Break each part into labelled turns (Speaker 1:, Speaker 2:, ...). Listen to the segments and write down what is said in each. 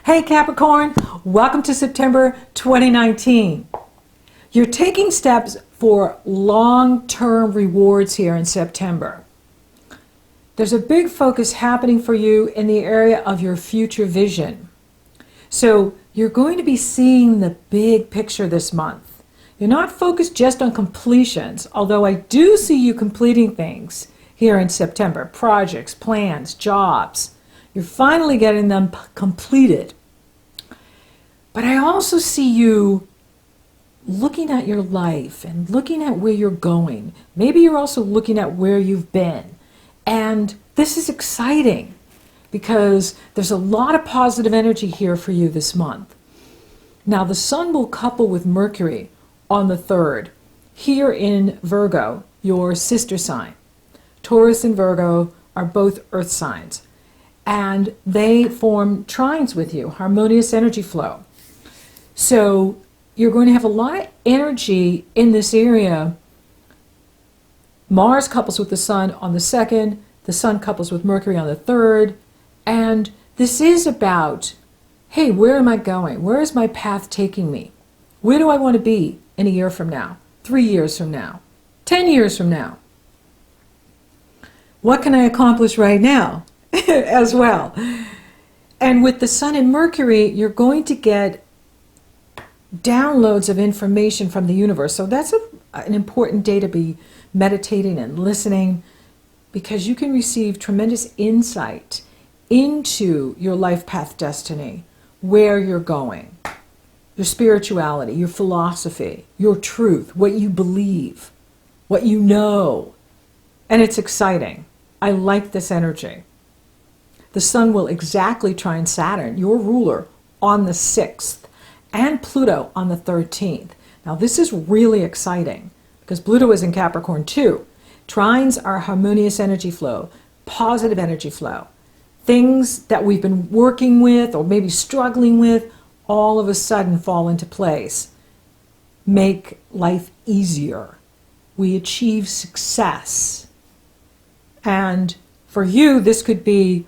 Speaker 1: Hey Capricorn, welcome to September 2019. You're taking steps for long-term rewards here in September. There's a big focus happening for you in the area of your future vision. So you're going to be seeing the big picture this month. You're not focused just on completions, although I do see you completing things here in September. Projects, plans, jobs. You're finally getting them completed. But I also see you looking at your life and looking at where you're going. Maybe you're also looking at where you've been. And this is exciting because there's a lot of positive energy here for you this month. Now the Sun will couple with Mercury on the 3rd here in Virgo, your sister sign. Taurus and Virgo are both earth signs. And they form trines with you, harmonious energy flow. So you're going to have a lot of energy in this area. Mars couples with the Sun on the 2nd, the Sun couples with Mercury on the 3rd, and this is about, hey, where am I going? Where is my path taking me? Where do I want to be in a year from now, 3 years from now, 10 years from now? What can I accomplish right now as well? And with the Sun and Mercury, you're going to get downloads of information from the universe. So that's an important day to be meditating and listening, because you can receive tremendous insight into your life path destiny, where you're going, your spirituality, your philosophy, your truth, what you believe, what you know. And it's exciting. I like this energy. The Sun will exactly trine Saturn, your ruler, on the 6th. And Pluto on the 13th. Now this is really exciting because Pluto is in Capricorn too. Trines are harmonious energy flow, positive energy flow. Things that we've been working with or maybe struggling with all of a sudden fall into place. Make life easier. We achieve success. And for you, this could be,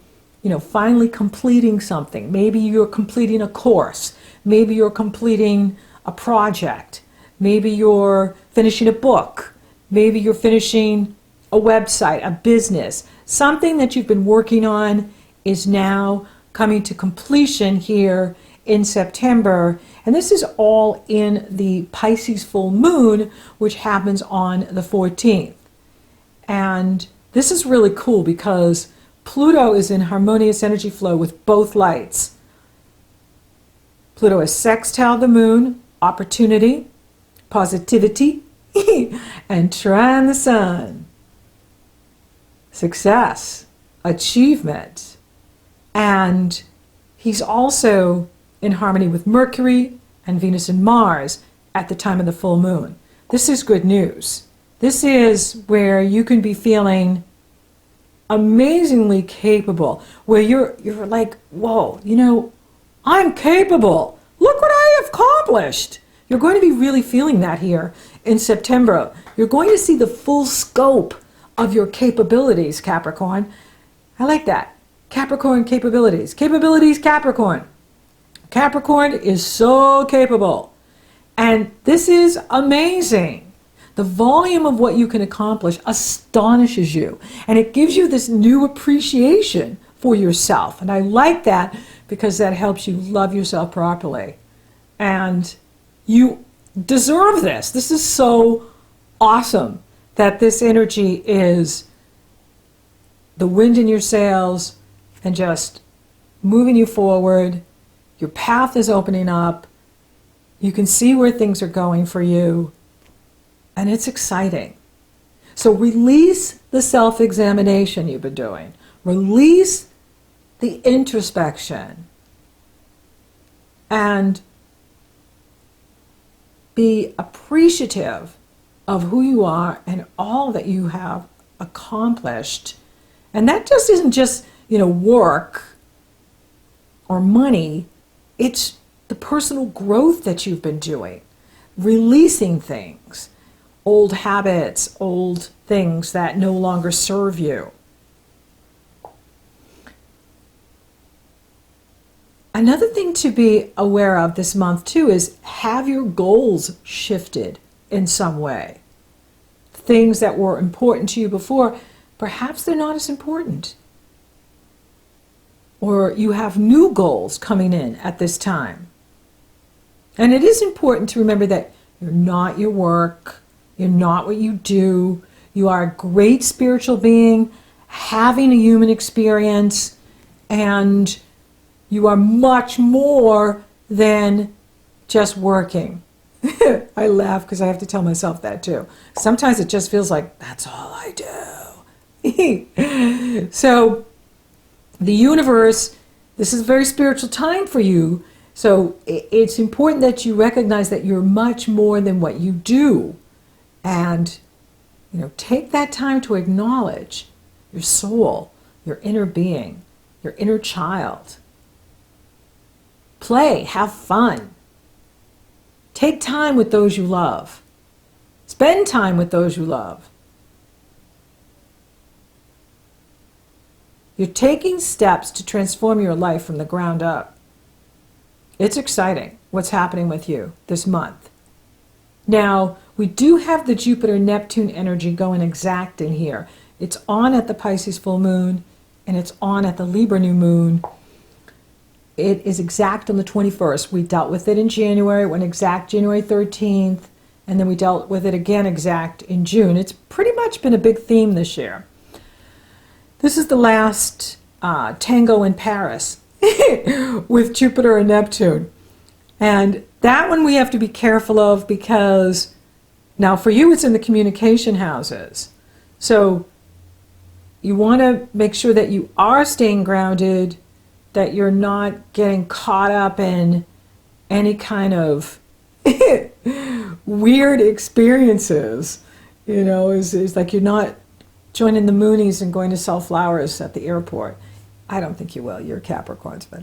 Speaker 1: finally completing something. Maybe you're completing a course. Maybe you're completing a project. Maybe you're finishing a book. Maybe you're finishing a website, a business. Something that you've been working on is now coming to completion here in September. And this is all in the Pisces full moon, which happens on the 14th. And this is really cool because Pluto is in harmonious energy flow with both lights. Pluto is sextile the moon, opportunity, positivity, and trine the Sun. Success, achievement. And he's also in harmony with Mercury and Venus and Mars at the time of the full moon. This is good news. This is where you can be feeling amazingly capable, where you're like, whoa, I'm capable. Look what I have accomplished. You're going to be really feeling that here in September. You're going to see the full scope of your capabilities, Capricorn. I like that. Capricorn capabilities. Capabilities, Capricorn. Capricorn is so capable. And this is amazing. The volume of what you can accomplish astonishes you. And it gives you this new appreciation for yourself. And I like that because that helps you love yourself properly. And you deserve this. This is so awesome that this energy is the wind in your sails and just moving you forward. Your path is opening up. You can see where things are going for you. And it's exciting. So release the self-examination you've been doing. Release the introspection. And be appreciative of who you are and all that you have accomplished. And that just isn't just, work or money. It's the personal growth that you've been doing. Releasing things. Old habits, old things that no longer serve you. Another thing to be aware of this month too is, have your goals shifted in some way? Things that were important to you before, perhaps they're not as important. Or you have new goals coming in at this time. And it is important to remember that you're not your work, you're not what you do, you are a great spiritual being, having a human experience, and you are much more than just working. I laugh because I have to tell myself that too. Sometimes it just feels like that's all I do. So the universe, this is a very spiritual time for you. So it's important that you recognize that you're much more than what you do. And, take that time to acknowledge your soul, your inner being, your inner child. Play, have fun. Take time with those you love. Spend time with those you love. You're taking steps to transform your life from the ground up. It's exciting what's happening with you this month. Now, we do have the Jupiter-Neptune energy going exact in here. It's on at the Pisces full moon, and it's on at the Libra new moon. It is exact on the 21st. We dealt with it in January, it went exact January 13th, and then we dealt with it again exact in June. It's pretty much been a big theme this year. This is the last tango in Paris with Jupiter and Neptune. And that one we have to be careful of because, now for you it's in the communication houses. So you want to make sure that you are staying grounded, that you're not getting caught up in any kind of weird experiences. It's like you're not joining the Moonies and going to sell flowers at the airport. I don't think you will. You're Capricorns, but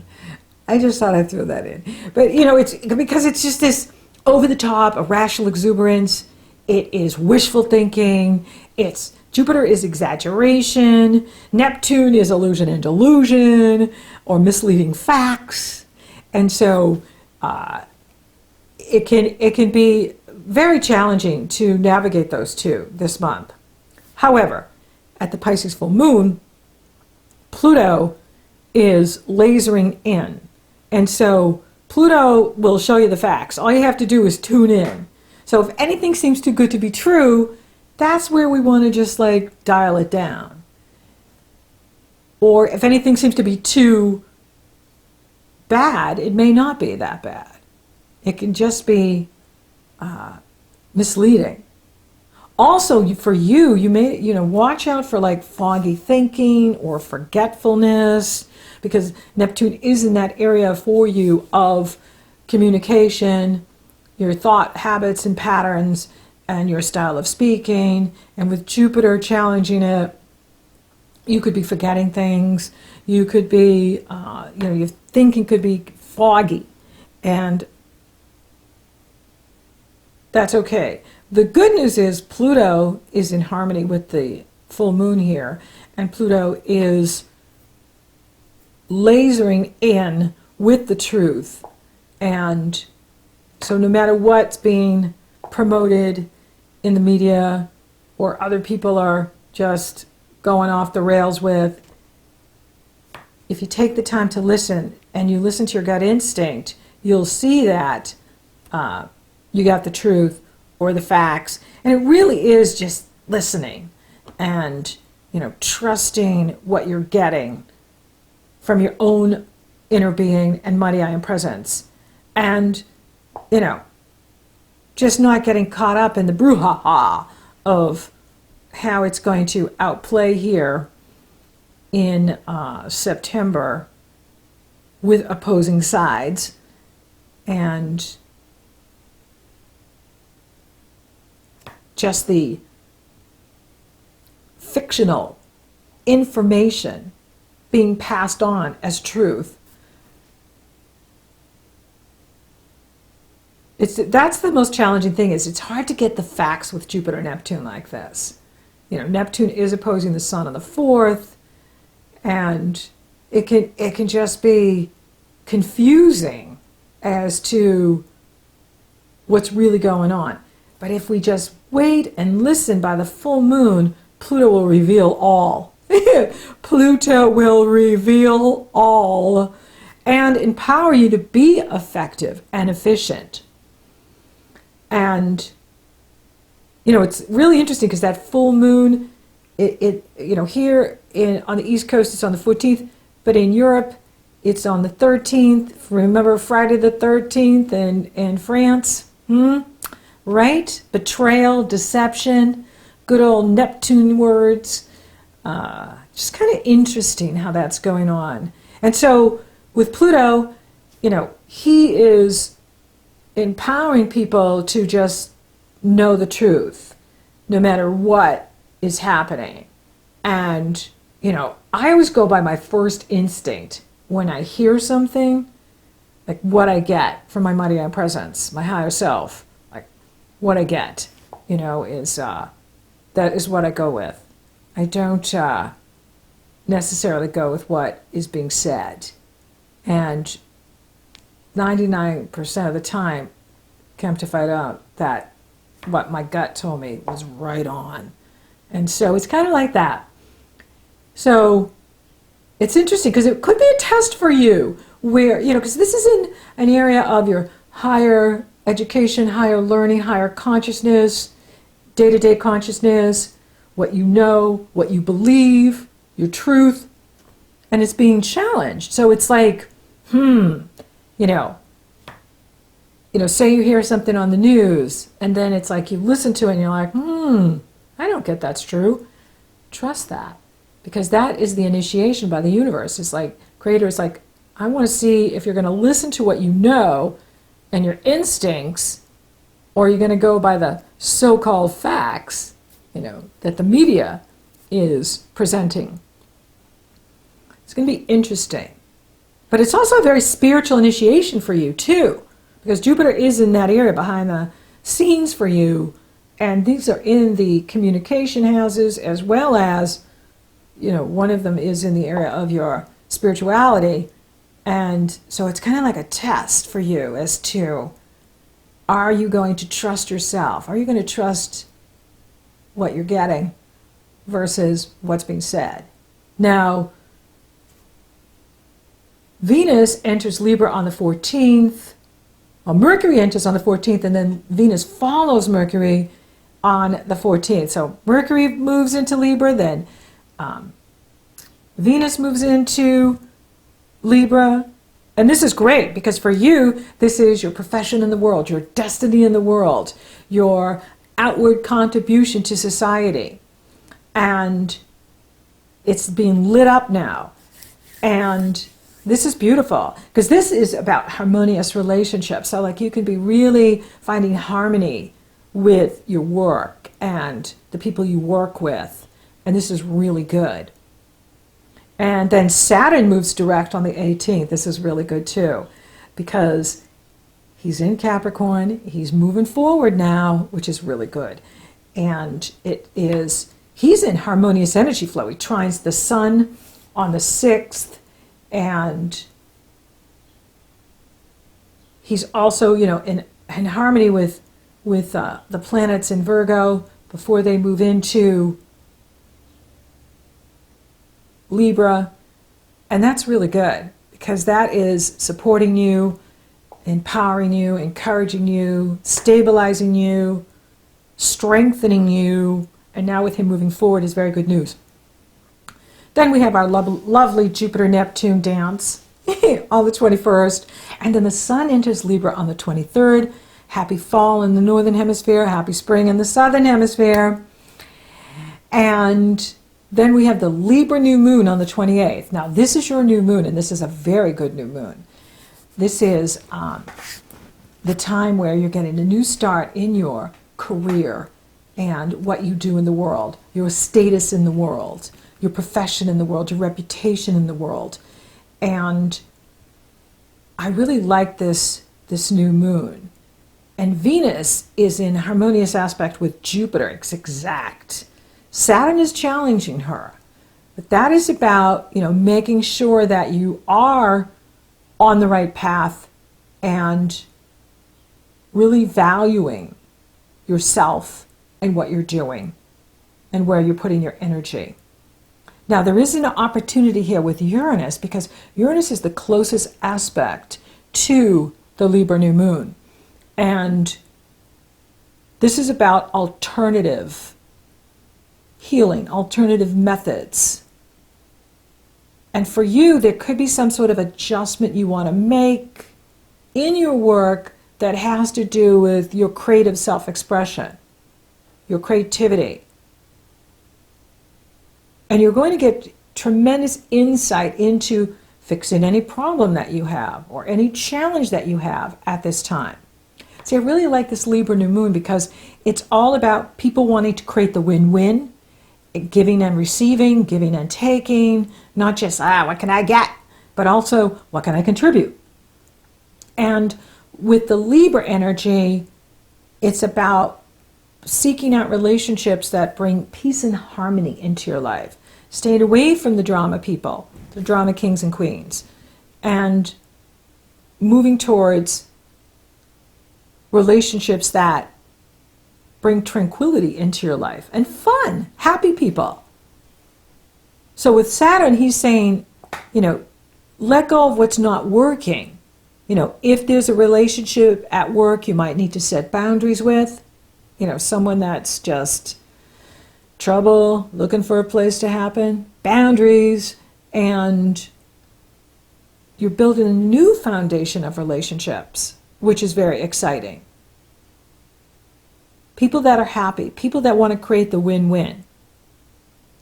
Speaker 1: I just thought I'd throw that in. But, it's because it's just this over-the-top, irrational exuberance. It is wishful thinking. Jupiter is exaggeration. Neptune is illusion and delusion, or misleading facts. And so it can be very challenging to navigate those two this month. However, at the Pisces full moon, Pluto is lasering in. And so Pluto will show you the facts. All you have to do is tune in. So if anything seems too good to be true, that's where we want to just dial it down. Or if anything seems to be too bad, it may not be that bad. It can just be misleading. Also, for you may, watch out for foggy thinking or forgetfulness, because Neptune is in that area for you of communication, your thought habits and patterns, and your style of speaking. And with Jupiter challenging it, you could be forgetting things. You could be, your thinking could be foggy. And that's okay. The good news is Pluto is in harmony with the full moon here, and Pluto is lasering in with the truth. And so no matter what's being promoted in the media or other people are just going off the rails with, if you take the time to listen and you listen to your gut instinct, you'll see that you got the truth or the facts. And it really is just listening and, trusting what you're getting from your own inner being and mighty I am presence. And, just not getting caught up in the brouhaha of how it's going to outplay here in September with opposing sides. And just the fictional information being passed on as truth. That's the most challenging thing, is it's hard to get the facts with Jupiter Neptune like this. Neptune is opposing the Sun on the 4th, and it can just be confusing as to what's really going on. But if we just wait and listen by the full moon, Pluto will reveal all. Pluto will reveal all and empower you to be effective and efficient. And, you know, it's really interesting because that full moon, here on the East Coast, it's on the 14th, but in Europe, it's on the 13th. Remember Friday the 13th in France? Right? Betrayal, deception, good old Neptune words. Just kind of interesting how that's going on. And so with Pluto, you know, he is empowering people to just know the truth, no matter what is happening. And, you know, I always go by my first instinct when I hear something, like what I get from my mighty high presence, my higher self, like what I get, you know, is that is what I go with. I don't necessarily go with what is being said. And 99% of the time, come to find out that what my gut told me was right on. And so it's kind of like that. So it's interesting because it could be a test for you where, you know, because this is in an area of your higher education, higher learning, higher consciousness, day-to-day consciousness, what you know, what you believe, your truth, and it's being challenged. So it's like, say you hear something on the news, and then it's like you listen to it and you're like, I don't get that's true. Trust that. Because that is the initiation by the universe. It's like, Creator is like, I want to see if you're going to listen to what you know and your instincts, or you're going to go by the so-called facts, you know, that the media is presenting. It's going to be interesting. But it's also a very spiritual initiation for you, too. Because Jupiter is in that area behind the scenes for you. And these are in the communication houses, as well as, you know, one of them is in the area of your spirituality. And so it's kind of like a test for you as to, are you going to trust yourself? Are you going to trust what you're getting versus what's being said? Now, Venus enters Libra on the 14th. Well, Mercury enters on the 14th, and then Venus follows Mercury on the 14th. So Mercury moves into Libra, then Venus moves into Libra. And this is great because for you, this is your profession in the world, your destiny in the world, your outward contribution to society. And it's being lit up now. And this is beautiful because this is about harmonious relationships. So like you can be really finding harmony with your work and the people you work with. And this is really good. And then Saturn moves direct on the 18th. This is really good too because he's in Capricorn. He's moving forward now, which is really good. And he's in harmonious energy flow. He trines the sun on the 6th. And he's also, you know, in harmony with the planets in Virgo before they move into Libra. And that's really good because that is supporting you, empowering you, encouraging you, stabilizing you, strengthening you. And now with him moving forward is very good news. Then we have our lovely Jupiter-Neptune dance on the 21st. And then the sun enters Libra on the 23rd. Happy fall in the northern hemisphere. Happy spring in the southern hemisphere. And then we have the Libra new moon on the 28th. Now, this is your new moon, and this is a very good new moon. This is the time where you're getting a new start in your career and what you do in the world, your status in the world, your profession in the world, your reputation in the world. And I really like this new moon. And Venus is in harmonious aspect with Jupiter. It's exact. Saturn is challenging her. But that is about, you know, making sure that you are on the right path and really valuing yourself and what you're doing and where you're putting your energy. Now, there is an opportunity here with Uranus because Uranus is the closest aspect to the Libra new moon. And this is about alternative healing, alternative methods. And for you, there could be some sort of adjustment you want to make in your work that has to do with your creative self-expression, your creativity. And you're going to get tremendous insight into fixing any problem that you have or any challenge that you have at this time. See, I really like this Libra new moon because it's all about people wanting to create the win-win, giving and receiving, giving and taking, not just, what can I get, but also, what can I contribute? And with the Libra energy, it's about seeking out relationships that bring peace and harmony into your life. Staying away from the drama people, the drama kings and queens, and moving towards relationships that bring tranquility into your life and fun, happy people. So with Saturn, he's saying, let go of what's not working. If there's a relationship at work you might need to set boundaries with, someone that's just trouble, looking for a place to happen, boundaries, and you're building a new foundation of relationships, which is very exciting. People that are happy, people that want to create the win-win.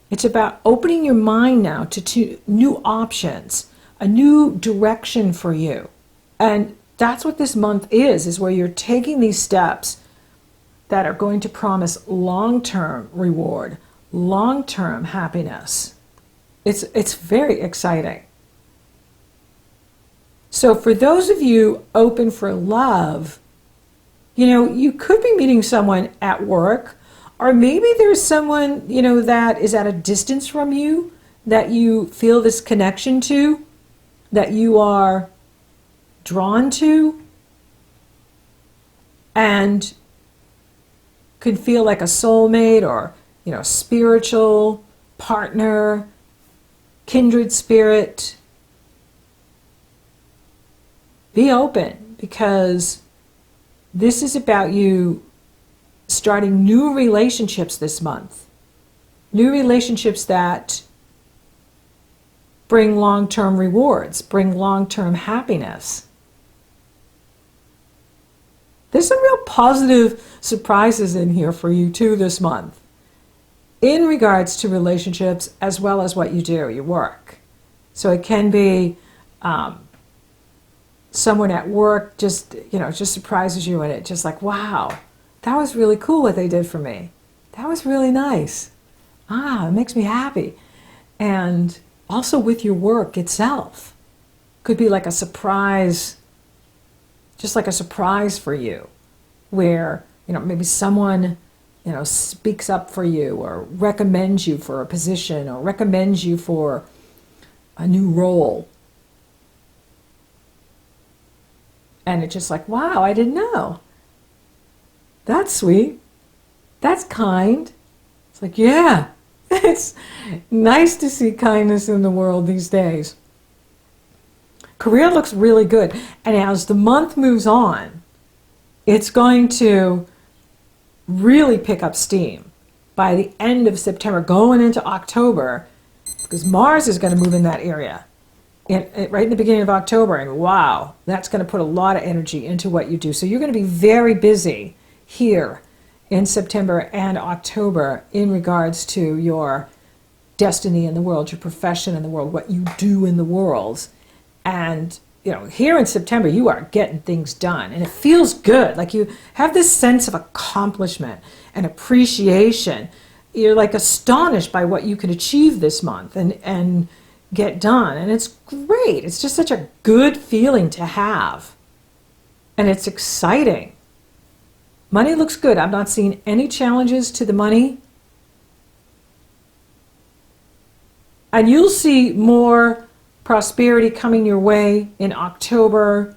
Speaker 1: It's about opening your mind now to new options, a new direction for you. And that's what this month is where you're taking these steps that are going to promise long-term reward, long-term happiness. It's very exciting. So for those of you open for love, you could be meeting someone at work, or maybe there's someone, that is at a distance from you, that you feel this connection to, that you are drawn to, and can feel like a soulmate or, spiritual partner, kindred spirit. Be open, because this is about you starting new relationships this month. New relationships that bring long-term rewards, bring long-term happiness. There's some real positive surprises in here for you too this month in regards to relationships as well as what you do, your work. So it can be someone at work just surprises you, and it just like, wow, that was really cool what they did for me. That was really nice. It makes me happy. And also with your work itself. Could be like a surprise, just like a surprise for you, where, maybe someone, speaks up for you or recommends you for a position or recommends you for a new role. And it's just like, wow, I didn't know. That's sweet. That's kind. It's like, yeah, it's nice to see kindness in the world these days. Career looks really good. And as the month moves on, it's going to really pick up steam by the end of September, going into October, because Mars is going to move in that area. Right in the beginning of October, and wow, that's going to put a lot of energy into what you do. So you're going to be very busy here in September and October in regards to your destiny in the world, your profession in the world, what you do in the world. And here in September, you are getting things done, and it feels good. Like you have this sense of accomplishment and appreciation. You're like astonished by what you can achieve this month and get done, and it's great. It's just such a good feeling to have, and it's exciting. Money looks good. I'm not seeing any challenges to the money, and you'll see more prosperity coming your way in October,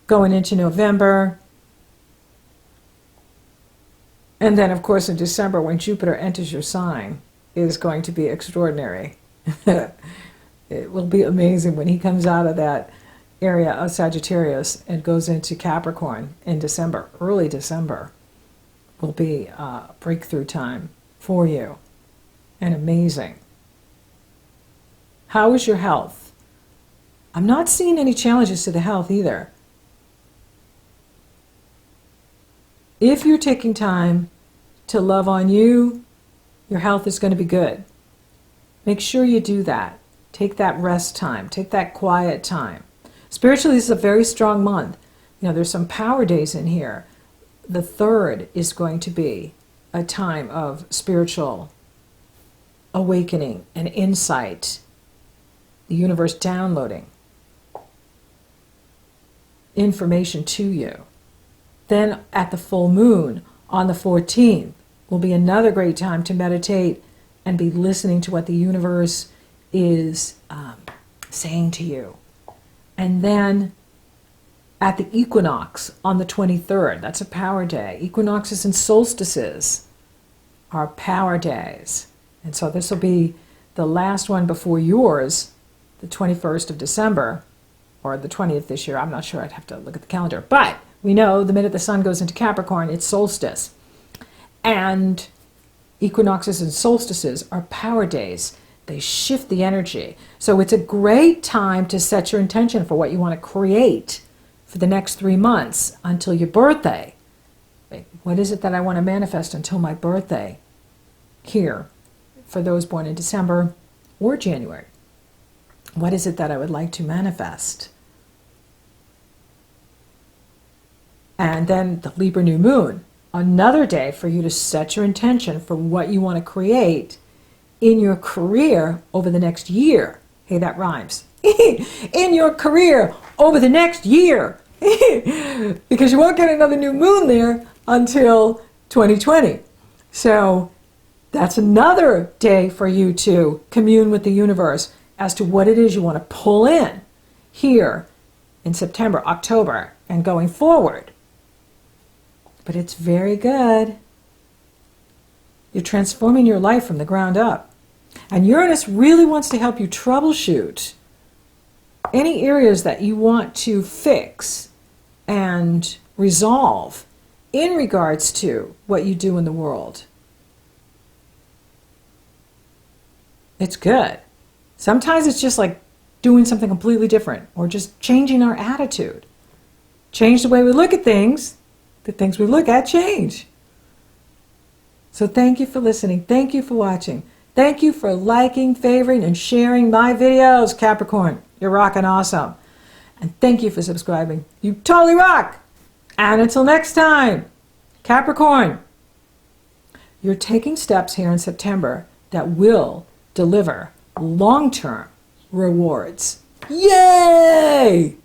Speaker 1: going into November. And then, of course, in December, when Jupiter enters your sign, is going to be extraordinary. It will be amazing when he comes out of that area of Sagittarius and goes into Capricorn in December. Early December will be a breakthrough time for you, and amazing. How is your health? I'm not seeing any challenges to the health either. If you're taking time to love on you, your health is going to be good. Make sure you do that. Take that rest time. Take that quiet time. Spiritually, this is a very strong month. You know, there's some power days in here. The 3rd is going to be a time of spiritual awakening and insight. The universe downloading information to you. Then at the full moon on the 14th will be another great time to meditate and be listening to what the universe is saying to you. And then at the equinox on the 23rd, that's a power day. Equinoxes and solstices are power days. And so this will be the last one before yours, the 21st of December, or the 20th this year. I'm not sure. I'd have to look at the calendar. But we know the minute the sun goes into Capricorn, it's solstice. And equinoxes and solstices are power days. They shift the energy. So it's a great time to set your intention for what you want to create for the next 3 months until your birthday. What is it that I want to manifest until my birthday? Here, for those born in December or January. What is it that I would like to manifest? And then the Libra new moon, another day for you to set your intention for what you want to create in your career over the next year. Hey, that rhymes. In your career over the next year. Because you won't get another new moon there until 2020. So that's another day for you to commune with the universe as to what it is you want to pull in here in September, October, and going forward. But it's very good. You're transforming your life from the ground up. And Uranus really wants to help you troubleshoot any areas that you want to fix and resolve in regards to what you do in the world. It's good. Sometimes it's just like doing something completely different or just changing our attitude. Change the way we look at things. The things we look at change. So thank you for listening. Thank you for watching. Thank you for liking, favoring, and sharing my videos, Capricorn. You're rocking awesome. And thank you for subscribing. You totally rock. And until next time, Capricorn, you're taking steps here in September that will deliver long-term rewards. Yay!